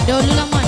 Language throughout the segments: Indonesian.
Dulu lamon.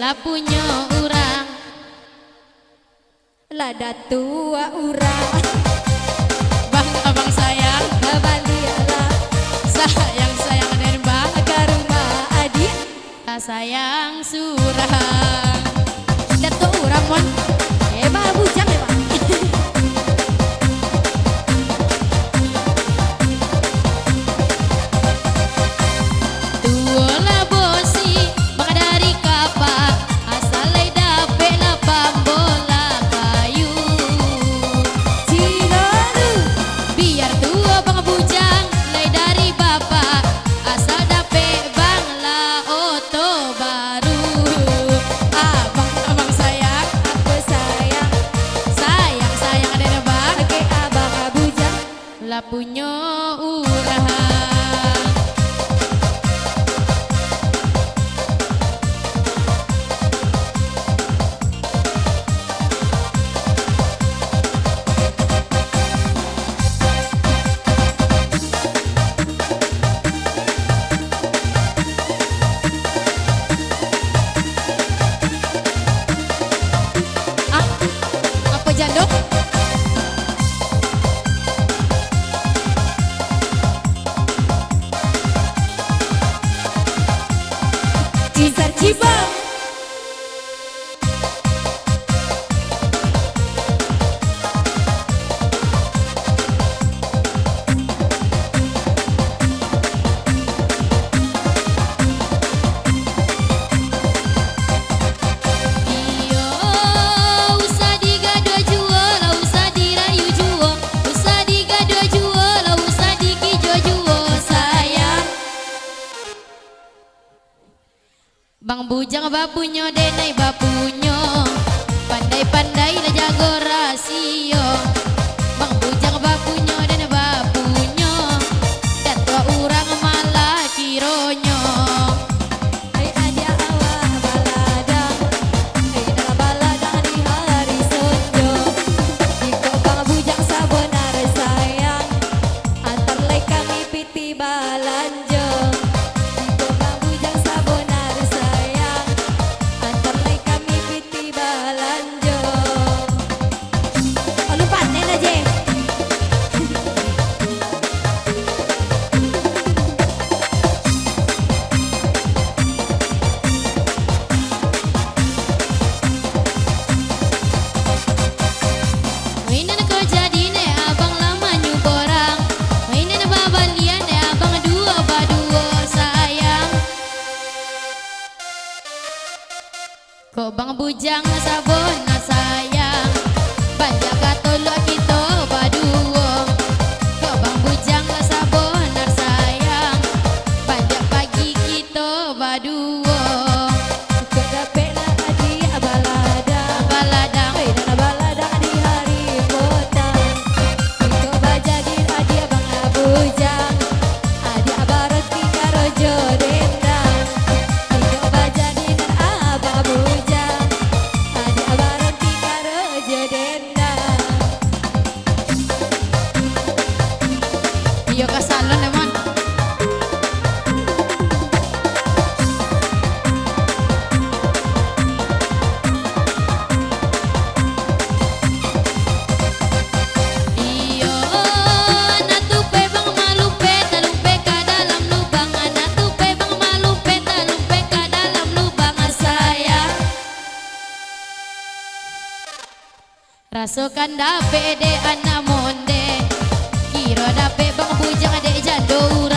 lah punya orang lada tua urang bang abang sayang babaliala sayang sayang dan bang ke rumah adik sayang surang dato urang mon mah bujang ya Pak. Tuola bosi bang dari kapak asal dape la pambola kayu Cilolu biar tua bang bujang lay dari bapak asal dape bang la oto baru abang abang sayang aku sayang sayang sayang ada bang ke abang bujang la punya urang apa jandok Cisar Cibang iyo usah digado juo la usah dirayu juo usah digado juo la usah dikijo juo sayang bang bujang bapunyo denai bapunyo pandai-pandai la jago rasio bang bujang bapunyo denai bapunyo datua urang malah kironyo Hai adia awah baladang Hai dalam baladang di hari sonjo Jika bang bujang sabonar sayang Antar lay kami piti balanjo Jika bang bujang sabonar sayang Antar lay kami piti balanjo Oh lupa nen aja mainan ko jadi ne abang lama nyuborang mainan babalian ne abang dua baduo sayang kok bang bujang sabon sayang banyak katolo kita baduo kok bang bujang sabon sayang banyak pagi kita baduo Kedapela adia baladang baladang Hai dalam baladang di hari potang Jika bajagin adia bang bujang Adia baroti karo jodendang Jika bajagin abang bujang Adia baroti karo jodendang iyo kasalon naman iyo natupe bang malupe talumpe ka dalam lubang natupe bang malupe talumpe ka dalam lubang sayang rasokan dape de anak monde kiro dape bang bujang de jador